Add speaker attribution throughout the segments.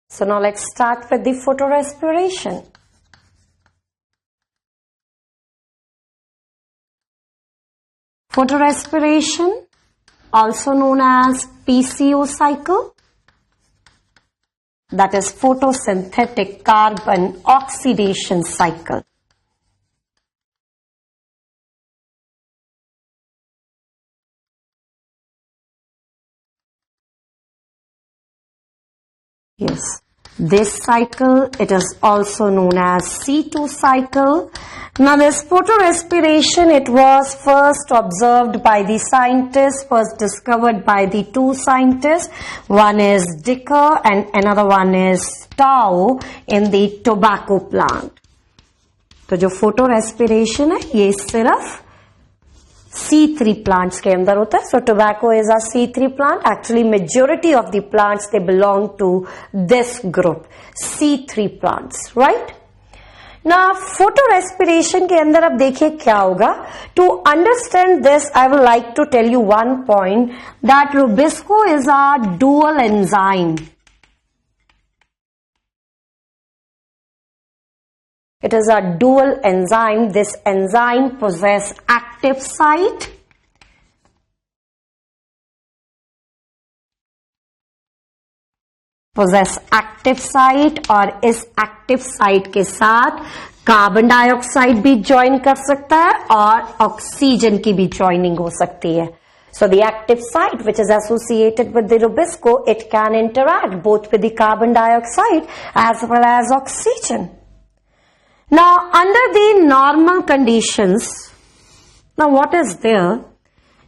Speaker 1: So now let's start with the photorespiration. Photorespiration, also known as PCO cycle, that is photosynthetic carbon oxidation cycle. Yes, this cycle, it is also known as C2 cycle. Now this photorespiration, it was first observed by the scientists, first discovered by the two scientists. One is Dicker and another one is Tao in the tobacco plant. तो जो photorespiration है ये सिर्फ C3 plants के अंदर होता है. So tobacco is a C3 plant. Actually majority of the plants they belong to this group, C3 plants, right? Now photorespiration के अंदर अब देखिए क्या होगा. To understand this, I would like to tell you one point that Rubisco is a dual enzyme. It is a dual enzyme. This enzyme possesses active site और इस active site के साथ कार्बन डाइऑक्साइड भी join कर सकता है और oxygen की भी ज्वाइनिंग हो सकती है. So the active site which is associated with the Rubisco, it can interact both with the carbon dioxide as well as oxygen. Now under the normal conditions, now what is there?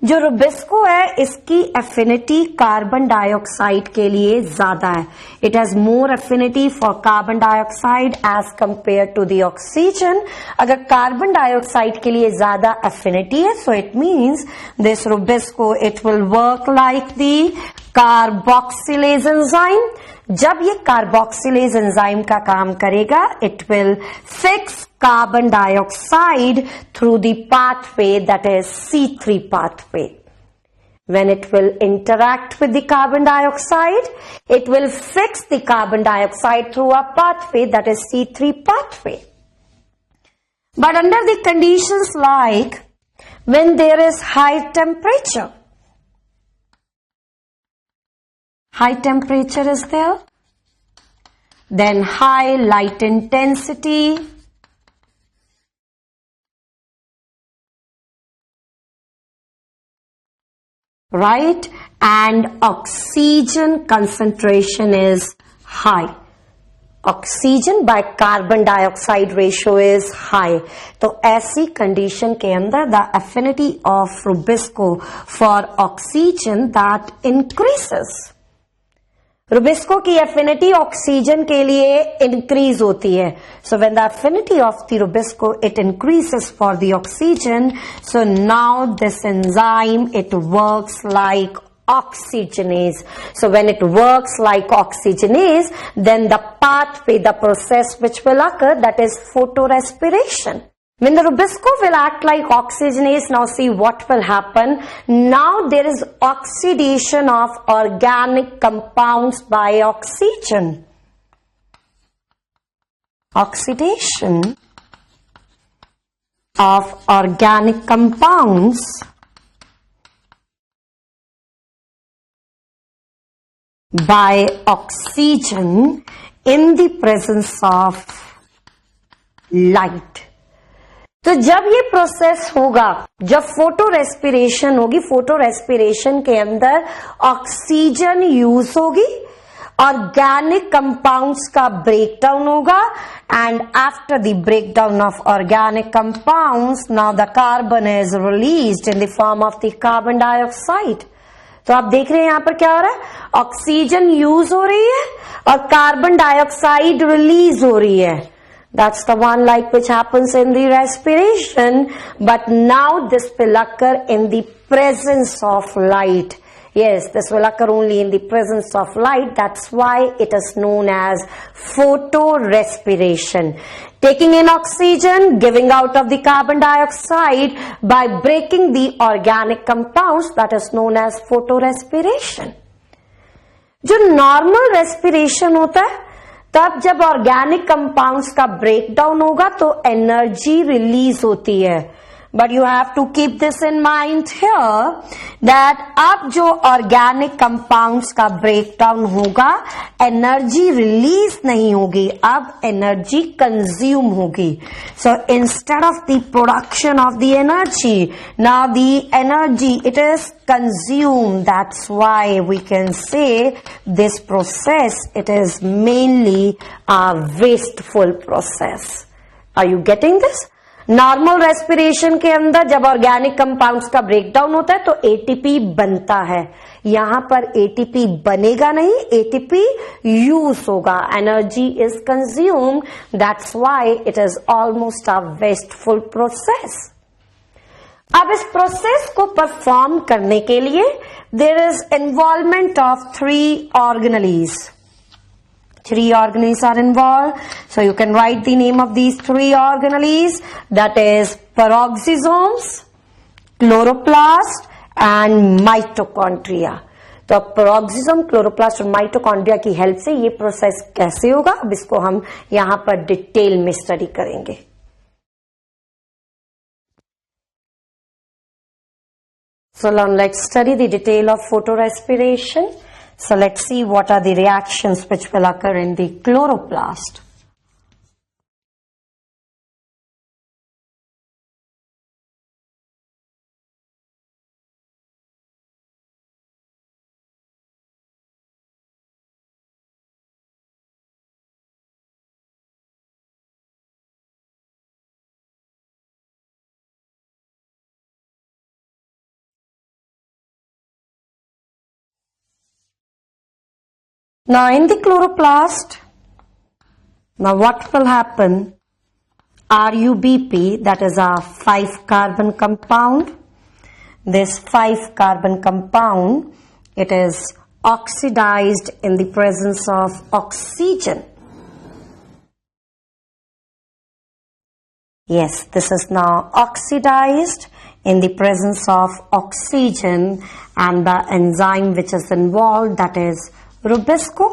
Speaker 1: जो Rubisco है इसकी affinity carbon dioxide के लिए ज्यादा है. It has more affinity for carbon dioxide as compare to the oxygen. अगर carbon dioxide के लिए ज्यादा एफिनिटी है, so it means this Rubisco it will work like the carboxylase enzyme. जब ये कार्बोक्सिलेज एंजाइम का काम करेगा, it will fix carbon dioxide through the pathway that is C3 pathway. When it will interact with the carbon dioxide, it will fix the carbon dioxide through a pathway that is C3 pathway. But under the conditions like when there is high temperature is there, then high light intensity, right, and oxygen concentration is high. Oxygen by carbon dioxide ratio is high. तो ऐसी condition के अंदर the affinity of Rubisco for oxygen that increases. Rubisco की affinity oxygen के लिए increase होती है. So when the affinity of the Rubisco it increases for the oxygen, so now this enzyme it works like oxygenase. So when it works like oxygenase, then the pathway, the process which will occur, that is photorespiration. When the Rubisco will act like oxygenase, now see what will happen. Now there is oxidation of organic compounds by oxygen. Oxidation of organic compounds by oxygen in the presence of light. तो जब ये process होगा, जब photo respiration होगी, photo respiration के अंदर oxygen use होगी, organic compounds का ब्रेकडाउन होगा, and after the breakdown of organic compounds now the carbon is released in the form of the carbon dioxide. तो आप देख रहे हैं यहां पर क्या हो रहा है, ऑक्सीजन यूज हो रही है और कार्बन डाइऑक्साइड रिलीज हो रही है. That's the one like which happens in the respiration, but now this will occur in the presence of light. Yes, this will occur only in the presence of light. That's why it is known as photorespiration. Taking in oxygen, giving out of the carbon dioxide by breaking the organic compounds, that is known as photorespiration. जो normal respiration होता है, तब जब organic compounds का breakdown होगा तो energy release होती है. But you have to keep this in mind here that अब जो ऑर्गेनिक कंपाउंड्स का ब्रेकडाउन होगा एनर्जी रिलीज नहीं होगी, अब एनर्जी कंज्यूम होगी. So instead of the production of the energy, now the energy it is consumed. That's why we can say this process, it is mainly a wasteful process. Are you getting this? Normal respiration के अंदर जब organic compounds का breakdown होता है तो ATP बनता है. यहां पर एटीपी बनेगा नहीं, एटीपी यूज होगा. Energy is consumed. That's why it is almost a wasteful process. अब इस प्रोसेस को परफॉर्म करने के लिए there is involvement of 3 organelles. 3 organelles are involved. So you can write the name of these 3 organelles. That is peroxisomes, chloroplast and mitochondria. तो पेरोक्सिज्म, chloroplast और mitochondria की help से ये प्रोसेस कैसे होगा, अब इसको हम यहां पर डिटेल में स्टडी करेंगे. So now let's study the detail of photorespiration. So let's see what are the reactions which will occur in the chloroplast. Now in the chloroplast, now what will happen? RUBP, that is a 5-carbon compound. This 5-carbon compound, it is oxidized in the presence of oxygen. Yes, this is now oxidized in the presence of oxygen, and the enzyme which is involved, that is Rubisco.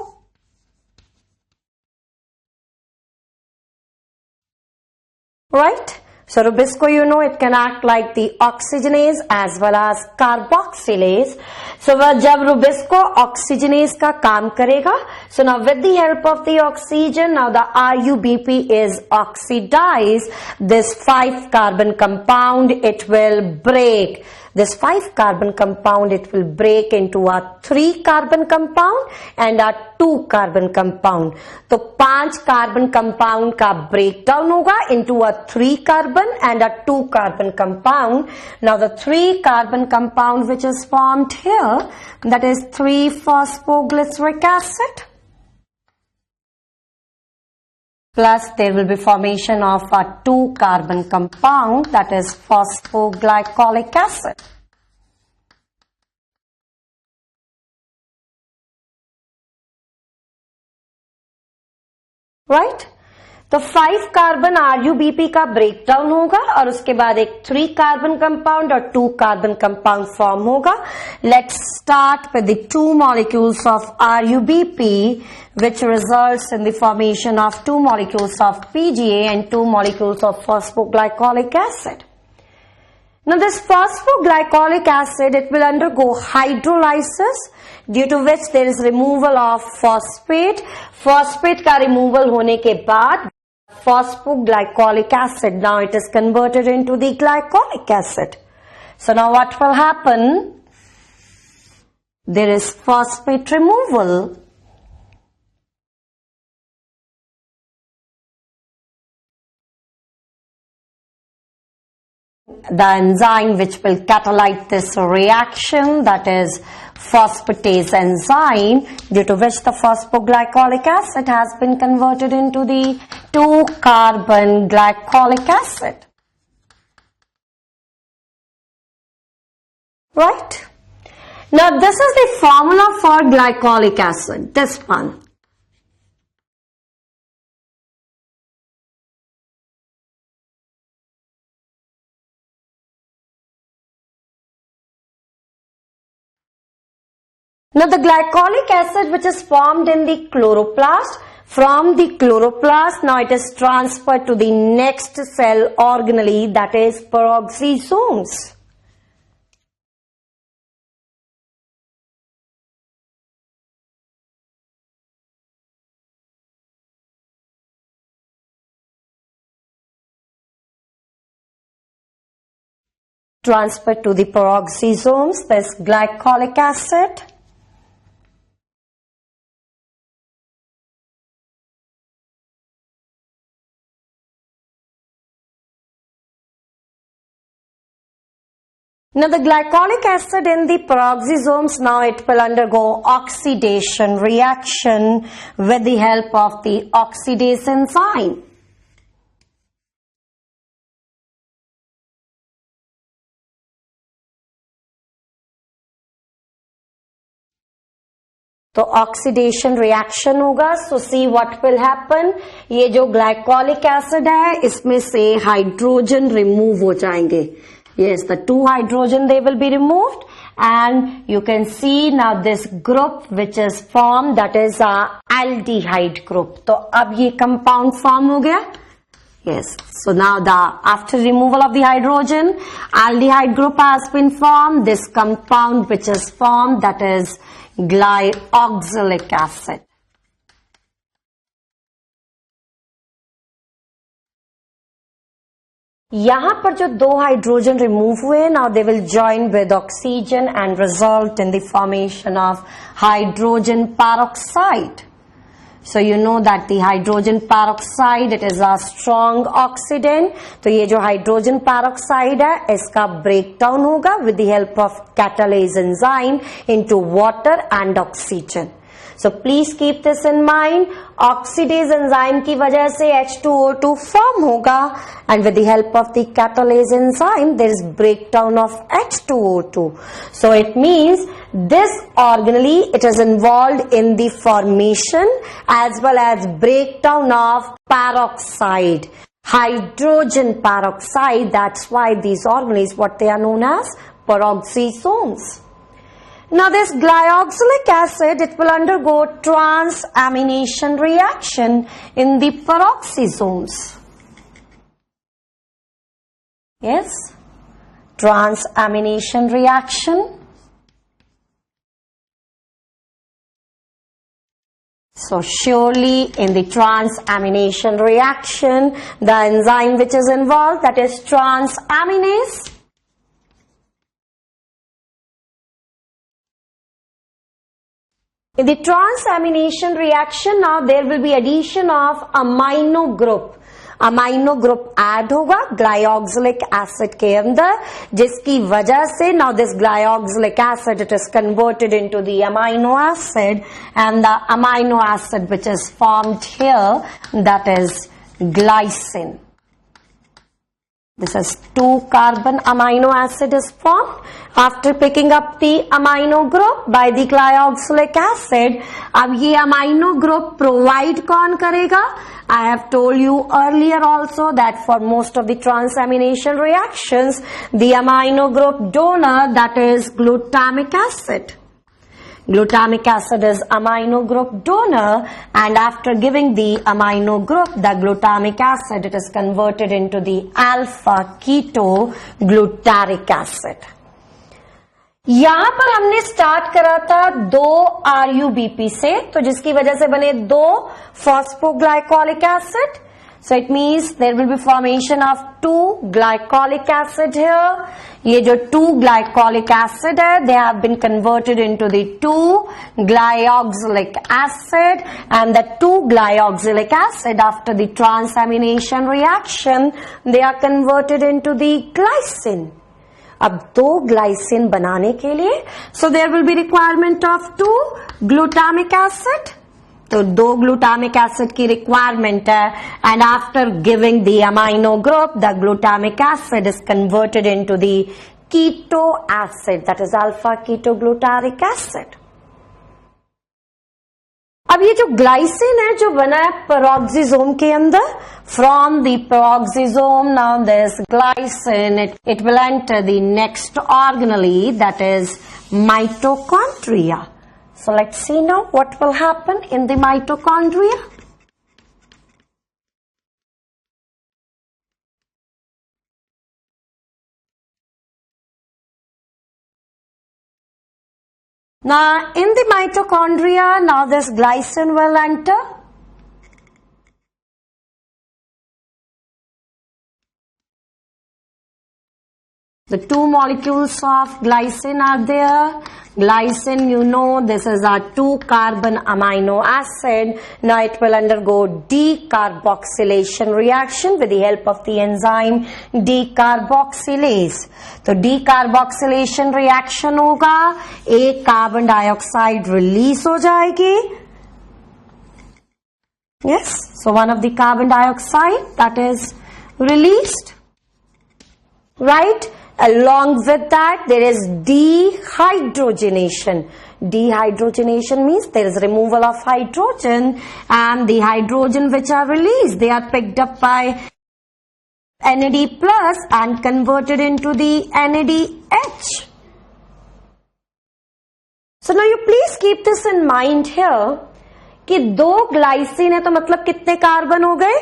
Speaker 1: Right? So Rubisco, you know, it can act like the oxygenase as well as carboxylase. So जब Rubisco oxygenase का काम करेगा, so now with the help of the oxygen, now the RUBP is oxidized. This 5-carbon compound, it will break. This 5-carbon compound, it will break into a 3-carbon compound and a 2-carbon compound. तो 5-carbon compound का breakdown होगा into a 3-carbon and a 2-carbon compound. Now the 3-carbon compound which is formed here, that is 3-phosphoglyceric acid. Plus there will be formation of a 2-carbon compound, that is phosphoglycolic acid. Right? तो 5-कार्बन RUBP का breakdown होगा और उसके बाद एक 3-कार्बन compound और 2-कार्बन compound form होगा. Let's start with the 2 molecules of RUBP which results in the formation of 2 molecules of PGA and 2 molecules of phosphoglycolic acid. Now this phosphoglycolic acid, it will undergo hydrolysis, due to which there is removal of phosphate. Phosphate का removal होने के बाद phosphoglycolic acid, now it is converted into the glycolic acid. So now what will happen? There is phosphate removal. The enzyme which will catalyze this reaction, that is phosphatase enzyme, due to which the phosphoglycolic acid has been converted into the 2-carbon glycolic acid. Right? Now this is the formula for glycolic acid, this one. Now the glycolic acid which is formed in the chloroplast From the chloroplast, now it is transferred to the next cell organelle, that is peroxisomes. Transferred to the peroxisomes, there's glycolic acid. Now the glycolic acid in the peroxisomes, now it will undergo oxidation reaction with the help of the oxidase enzyme. तो oxidation reaction होगा. सो see what will happen, ये जो glycolic acid है इसमें से hydrogen remove हो जाएंगे. Yes, the 2 hydrogen they will be removed and you can see now this group which is formed, that is aldehyde group. तो अब ये compound form हो गया. Yes, so now after removal of the hydrogen, aldehyde group has been formed. This compound which is formed, that is glyoxylic acid. यहां पर जो 2 hydrogen remove हुए, now they will join with oxygen and result in the formation of hydrogen peroxide. So you know that the hydrogen peroxide, it is a strong oxidant. तो ये जो hydrogen peroxide है इसका breakdown होगा with the help of catalase enzyme into water and oxygen. So please keep this in mind. Oxidase enzyme की वजह से H2O2 form होगा and with the help of the catalase enzyme there is breakdown of H2O2. So it means this organelle, it is involved in the formation as well as breakdown of peroxide, hydrogen peroxide. That's why these organelles, what they are known as peroxisomes. Now this glyoxylic acid, it will undergo transamination reaction in the peroxisomes. Yes, transamination reaction. So surely in the transamination reaction, the enzyme which is involved, that is transaminase. In the transamination reaction, now there will be addition of amino group. Amino group add होगा glyoxylic acid के अंदर, जिसकी वजह से now this glyoxylic acid it is converted into the amino acid and the amino acid which is formed here, that is glycine. This is 2 carbon amino acid is formed after picking up the amino group by the glyoxylic acid. अब ये amino group provide कौन करेगा? I have told you earlier also that for most of the transamination reactions, the amino group donor, that is glutamic acid. Glutamic acid is amino group donor, and after giving the amino group, the glutamic acid, it is converted into the alpha ketoglutaric acid. यहां पर हमने start करा था 2 RUBP से, तो जिसकी वजह से बने 2 phosphoglycolic acid. So it means there will be formation of 2 glycolic acid here. ये जो 2 glycolic acid है, they have been converted into the 2 glyoxylic acid, and the 2 glyoxylic acid after the transamination reaction, they are converted into the glycine. अब 2 glycine बनाने के लिए, so there will be requirement of 2 glutamic acid. तो 2 glutamic acid की requirement है, and after giving the amino group, the glutamic acid is converted into the keto acid, that is alpha ketoglutaric acid. अब ये जो glycine है जो बना है पेरोक्सिसोम के अंदर, from the peroxisome now this glycine it will enter the next organelle, that is mitochondria. So let's see now what will happen in the mitochondria. Now, in the mitochondria, now this glycine will enter. The two molecules of glycine are there. Glycine, you know, this is a 2-carbon amino acid. Now it will undergo decarboxylation reaction with the help of the enzyme decarboxylase. तो decarboxylation reaction होगा, एक carbon dioxide release हो जाएगी. Yes, so one of the carbon dioxide that is released, right? Along with that, there is dehydrogenation. Dehydrogenation means there is removal of hydrogen, and the hydrogen which are released, they are picked up by NAD plus and converted into the NADH. So now you please keep this in mind here कि 2 glycine है तो मतलब कितने carbon हो गए?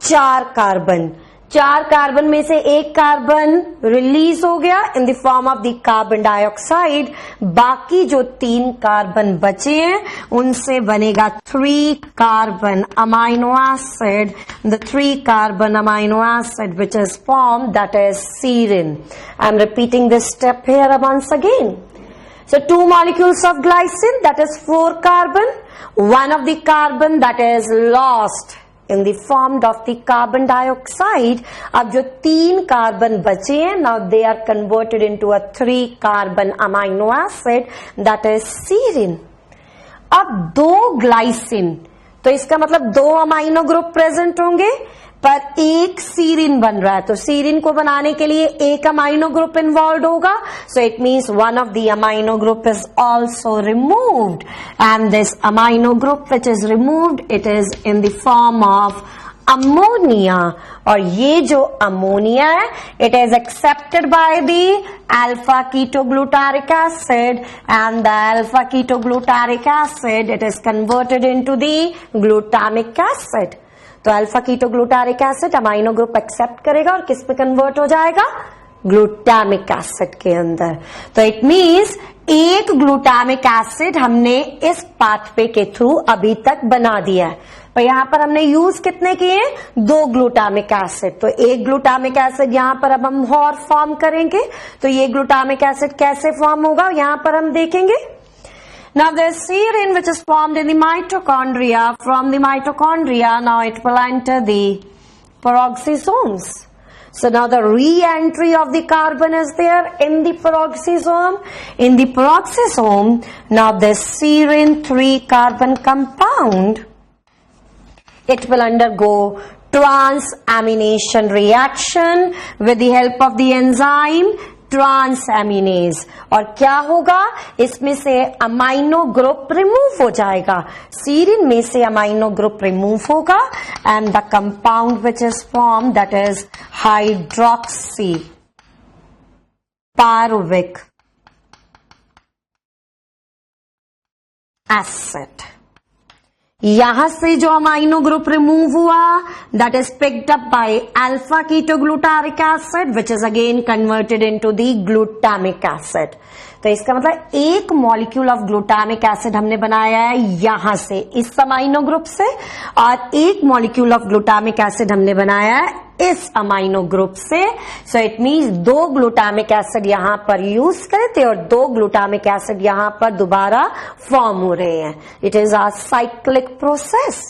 Speaker 1: 4 carbon. 4 carbon में से एक कार्बन रिलीज हो गया in the form of the carbon dioxide. बाकी जो 3 कार्बन बचे हैं उनसे बनेगा 3 carbon amino acid. The 3 carbon amino acid which is form that is serine. I am repeating this step here once again. So 2 molecules of glycine, that is 4 carbon. One of the carbon that is lost in the form of the carbon dioxide. अब जो 3 carbon बचे हैं, now they are converted into a 3 carbon amino acid that is serine. अब 2 glycine, तो इसका मतलब 2 amino group present होंगे पर एक सीरिन बन रहा है. तो सीरिन को बनाने के लिए एक अमाइनो ग्रुप इन्वॉल्व होगा. So it means one of the amino group is also removed, and this amino group which is removed, it is in the form of ammonia. और ये जो अमोनिया है, it is accepted by the alpha ketoglutaric acid, and the alpha ketoglutaric acid it is converted into the glutamic acid. तो alpha ketoglutaric acid amino group accept करेगा और किस पे convert हो जाएगा? ग्लूटामिक एसिड के अंदर. तो इट मीन्स एक ग्लूटामिक एसिड हमने इस पाथवे के थ्रू अभी तक बना दिया है. पर यहां पर हमने यूज कितने किए? 2 ग्लूटामिक एसिड. तो एक ग्लूटामिक एसिड यहां पर अब हम और फॉर्म करेंगे. तो ये ग्लूटामिक एसिड कैसे फॉर्म होगा यहां पर हम देखेंगे. Now there's serine which is formed in the mitochondria. From the mitochondria, now it will enter the peroxisomes. So now the re-entry of the carbon is there in the peroxisome. In the peroxisome, now this serine 3 carbon compound, it will undergo transamination reaction with the help of the enzyme transaminase. और क्या होगा? इसमें से amino group remove हो जाएगा. Serine में से amino group remove होगा and the compound which is form that is hydroxy pyruvic acid. यहां से जो अमाइनो ग्रुप रिमूव हुआ, that is picked up by alpha ketoglutaric acid which is again converted into the glutamic acid. तो इसका मतलब एक molecule of glutamic acid हमने बनाया है यहां से, इस अमाइनो ग्रुप से, और एक मॉलिक्यूल ऑफ ग्लूटामिक एसिड हमने बनाया है इस अमाइनो ग्रुप से. सो इट मीन्स 2 ग्लूटामिक एसिड यहां पर यूज करे थे और 2 ग्लूटामिक एसिड यहां पर दोबारा फॉर्म हो रहे हैं. It is a cyclic process.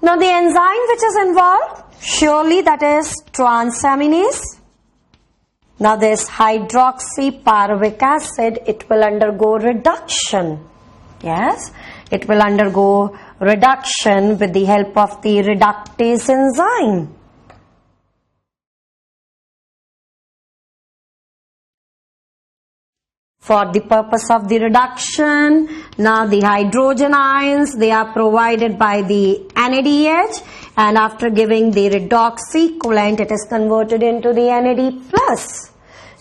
Speaker 1: Now the enzyme which is involve, surely that is transaminase. Now this hydroxyparuvic acid, it will undergo reduction. Yes, it will undergo reduction with the help of the reductase enzyme. For the purpose of the reduction, now the hydrogen ions, they are provided by the NADH, and after giving the redox equivalent, it is converted into the NAD+.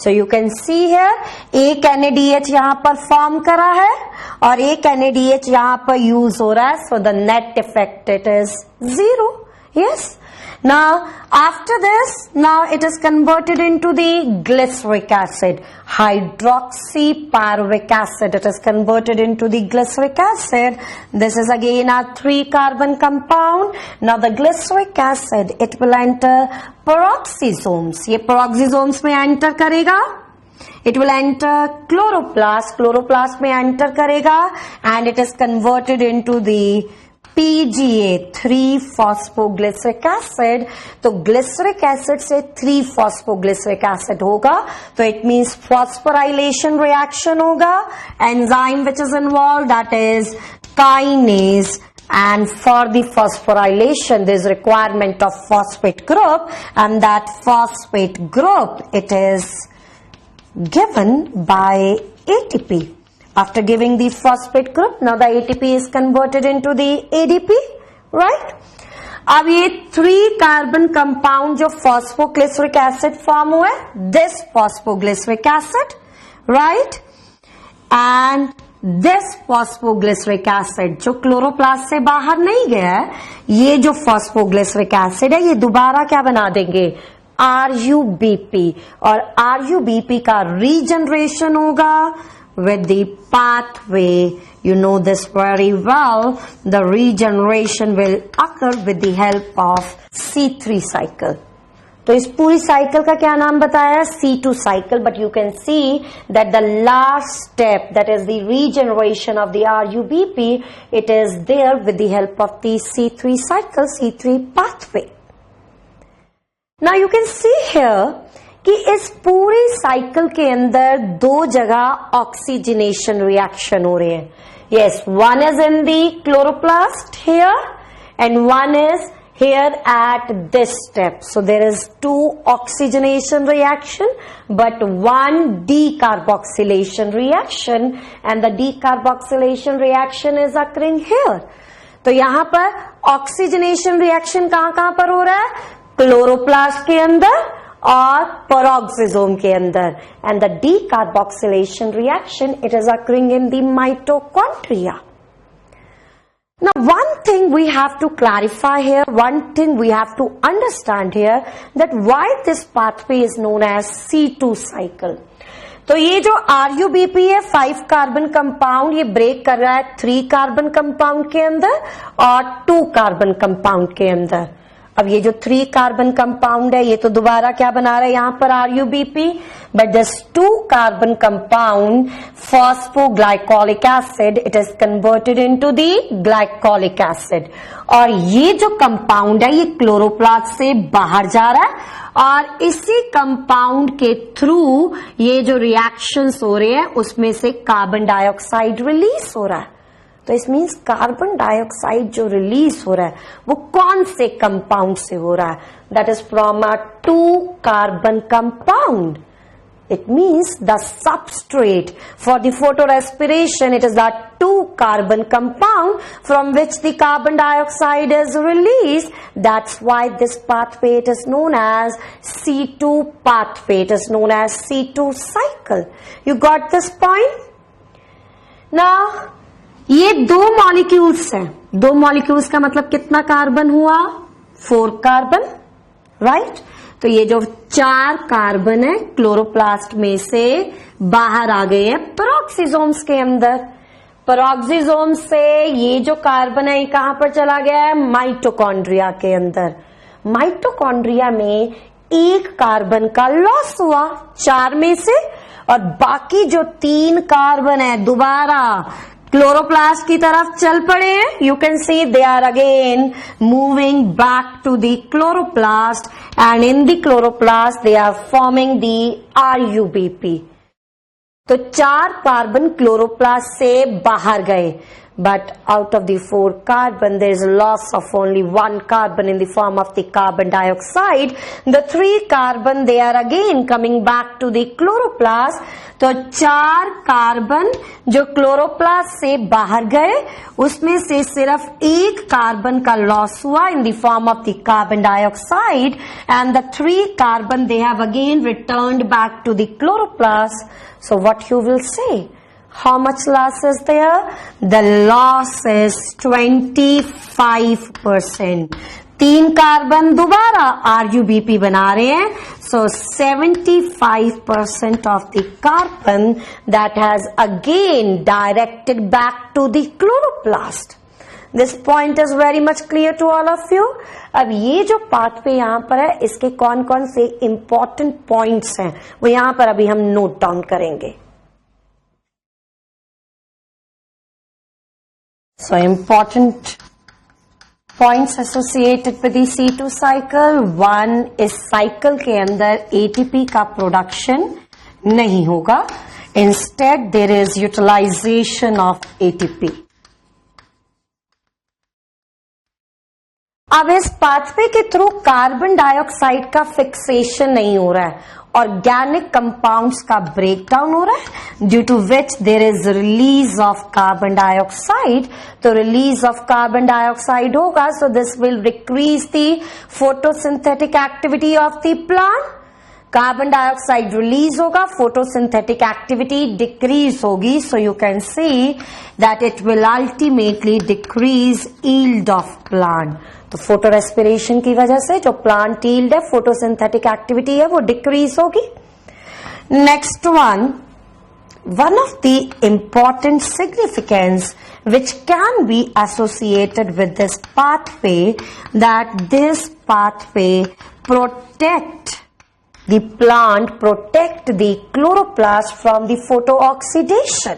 Speaker 1: So you can see here, एक NADH यहाँ पर form करा है और एक NADH यहाँ पर use हो रहा है. So the net effect it is 0. Yes, Now after this, now it is converted into the glyceric acid, hydroxypyruvic acid. It is converted into the glyceric acid. This is again a 3 carbon compound. Now the glyceric acid, it will enter peroxisomes. ये peroxisomes में enter करेगा. It will enter chloroplast. Chloroplast में enter करेगा and it is converted into the PGA 3-phosphoglyceric acid. तो glyceric acid से 3-phosphoglyceric acid होगा. तो it means phosphorylation reaction होगा. Enzyme which is involved, that is kinase. And for the phosphorylation, there is requirement of phosphate group, and that phosphate group, it is given by ATP. After giving the phosphate group, now the ATP is converted into the ADP, right? अब ये 3 carbon compound जो phosphoglyceric acid form हुआ है, this phosphoglyceric acid, right? And this phosphoglyceric acid जो chloroplast से बाहर नहीं गया है, ये जो phosphoglyceric acid है, ये दोबारा क्या बना देंगे? RUBP. और RUBP का regeneration होगा with the pathway. You know this very well. The regeneration will occur with the help of C3 cycle. तो इस पूरी साइकिल का क्या नाम बताया? C2 cycle. But you can see that the last step, that is the regeneration of the RUBP, it is there with the help of the C3 cycle, C3 pathway. Now you can see here कि इस पूरी cycle के अंदर 2 जगह oxygenation reaction हो रहे हैं. Yes, one is in the chloroplast here and one is here at this step. So there is 2 oxygenation reaction but 1 decarboxylation reaction, and the decarboxylation reaction is occurring here. तो यहां पर oxygenation reaction कहां पर हो रहा है? Chloroplast के अंदर और peroxisome के अंदर. And the decarboxylation reaction, it is occurring in the mitochondria. Now one thing we have to clarify here, one thing we have to understand here, that why this pathway is known as C2 cycle. तो ये जो RUBP है 5 carbon compound, ये break कर रहा है 3 carbon compound के अंदर और 2 कार्बन कंपाउंड के अंदर. अब ये जो 3 कार्बन कंपाउंड है, ये तो दोबारा क्या बना रहा है यहां पर RUBP, but this 2 carbon compound phosphoglycolic acid, it is converted into the glycolic acid. और ये जो कंपाउंड है ये क्लोरोप्लास्ट से बाहर जा रहा है और इसी कंपाउंड के थ्रू ये जो रिएक्शंस हो रहे हैं उसमें से कार्बन डाइऑक्साइड रिलीज हो रहा है. तो इस मीन्स कार्बन डाइऑक्साइड जो रिलीज हो रहा है वो कौन से कंपाउंड से हो रहा है? That is from a 2 carbon compound. It means the substrate for the photorespiration, it is that 2 carbon compound from which the carbon dioxide is released. That's why this pathway, it is known as C2 pathway. It is known as C2 cycle. You got this point? Now, ये 2 molecules हैं. 2 molecules का मतलब कितना carbon हुआ? 4 carbon, right? तो ये जो 4 carbon है क्लोरोप्लास्ट में से बाहर आ गए हैं पेरोक्सिसोम्स के अंदर. पेरोक्सिसोम से ये जो कार्बन है ये कहां पर चला गया है? माइटोकॉन्ड्रिया के अंदर. माइटोकॉन्ड्रिया में 1 कार्बन का लॉस हुआ 4 में से, और बाकी जो 3 कार्बन है दोबारा क्लोरोप्लास्ट की तरफ चल पड़े हैं. You can see they are again moving back to the chloroplast, and in the chloroplast they are forming the RUBP. तो 4 कार्बन क्लोरोप्लास्ट से बाहर गए, but out of the 4 carbon there is a loss of only 1 carbon in the form of the carbon dioxide. The 3 carbon, they are again coming back to the chloroplast. तो 4 carbon जो chloroplast से बाहर गए उसमें से सिर्फ 1 carbon का loss हुआ in the form of the carbon dioxide, and the 3 carbon they have again returned back to the chloroplast. So what you will say? How much loss is there? The loss is 25%. 3 carbon दोबारा RuBP बना रहे हैं. So 75% of the carbon that has again directed back to the chloroplast. This point is very much clear to all of you. अब ये जो pathway यहां पर है, इसके कौन कौन से इंपॉर्टेंट पॉइंट्स हैं वो यहां पर अभी हम नोट डाउन करेंगे. So important points associated with the C2 cycle. One इस साइकिल के अंदर ATP का प्रोडक्शन नहीं होगा. Instead there is utilization of ATP. अब इस पाथवे के थ्रू कार्बन डाइऑक्साइड का फिक्सेशन नहीं हो रहा है, ऑर्गेनिक कंपाउंड्स का ब्रेकडाउन हो रहा है, due to which there is release of carbon dioxide. तो रिलीज ऑफ कार्बन डाइऑक्साइड होगा, so this will decrease the photosynthetic activity of the plant. Carbon dioxide release होगा, फोटोसिंथेटिक एक्टिविटी डिक्रीज होगी, so you can see that it will ultimately decrease yield of plant. तो photo respiration की वजह से जो plant yield है, photosynthetic activity है, वो डिक्रीज होगी. Next one of the important significance which can be associated with this pathway, that this pathway protect the plant, protect the chloroplast from the photooxidation,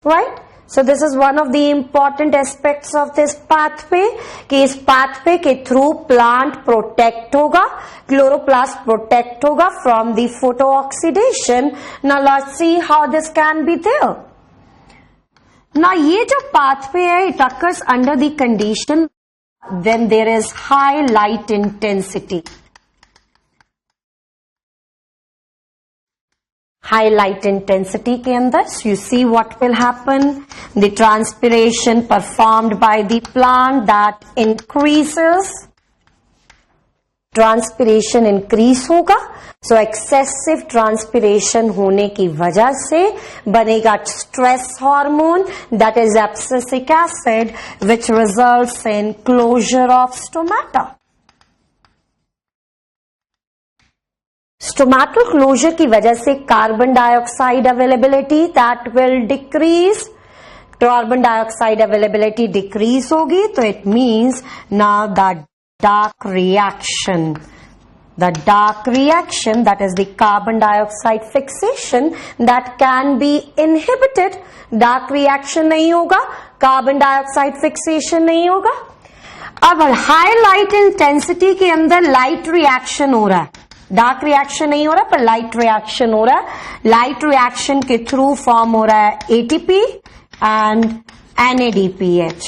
Speaker 1: right? So this is one of the important aspects of this pathway, कि इस pathway के through plant protect होगा, chloroplast protect होगा from the photooxidation. Now let's see how this can be there. Now ये जो pathway है, it occurs under the condition when there is high light intensity. High light intensity के अंदर, so you see what will happen. The transpiration performed by the plant that increases. Transpiration increase होगा, so excessive transpiration होने की वजह से बनेगा stress hormone, that is abscisic acid, which results in closure of stomata. Stomatal closure की वजह से carbon dioxide availability that will decrease. Carbon dioxide availability decrease होगी, तो it means now the dark reaction that is the carbon dioxide fixation that can be inhibited. Dark reaction नहीं होगा, carbon dioxide fixation नहीं होगा. अब high light intensity के अंदर light reaction हो रहा है, डार्क रिएक्शन नहीं हो रहा पर लाइट रिएक्शन हो रहा है. लाइट रिएक्शन के थ्रू फॉर्म हो रहा है एटीपी एंड NADPH.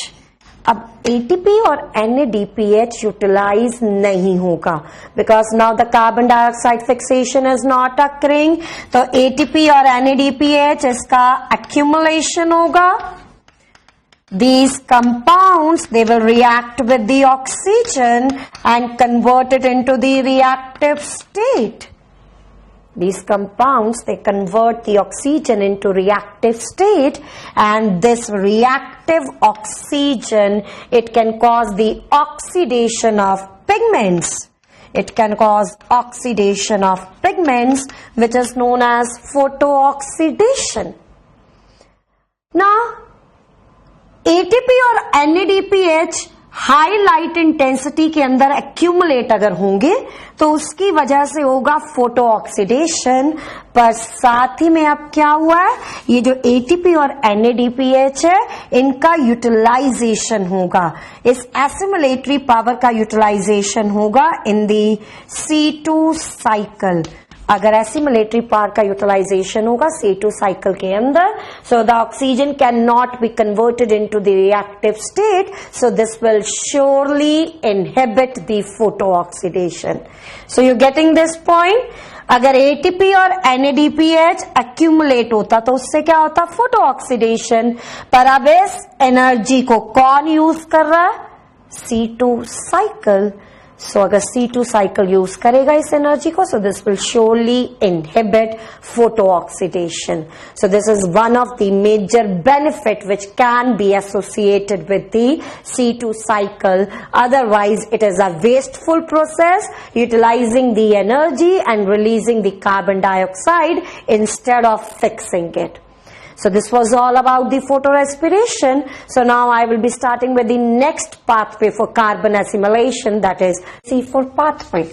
Speaker 1: अब एटीपी और NADPH यूटिलाइज नहीं होगा, because now the carbon dioxide fixation is not occurring. तो एटीपी और NADPH इसका एक्यूमुलेशन होगा. These compounds, they will react with the oxygen and convert it into the reactive state. These compounds, they convert the oxygen into reactive state, and this reactive oxygen, it can cause the oxidation of pigments. It can cause oxidation of pigments, which is known as photooxidation. Now, ATP और NADPH high light intensity के अंदर accumulate अगर होंगे तो उसकी वजह से होगा फोटो ऑक्सीडेशन. पर साथ ही में अब क्या हुआ है, ये जो ATP और NADPH है इनका यूटिलाइजेशन होगा. इस एसिमुलेटरी पावर का यूटिलाइजेशन होगा इन दी C2 साइकिल. अगर एसिमुलेटरी पावर का यूटिलाइजेशन होगा C2 साइकिल के अंदर, so the oxygen can not be converted into the reactive state, so this will surely inhibit the photo oxidation. So you getting this point. अगर ATP और NADPH accumulate होता तो उससे क्या होता, फोटो ऑक्सीडेशन. पर अब इस एनर्जी को कौन यूज कर रहा है, C2 साइकिल. सो अगर C2 साइकिल यूज करेगा इस एनर्जी को, so this will surely inhibit photo oxidation. So this is one of the major benefit which can be associated with the C2 cycle. Otherwise it is a wasteful process, utilizing the energy and releasing the carbon dioxide instead of fixing it. So this was all about the photorespiration. So now I will be starting with the next pathway for carbon assimilation, that is C4 pathway.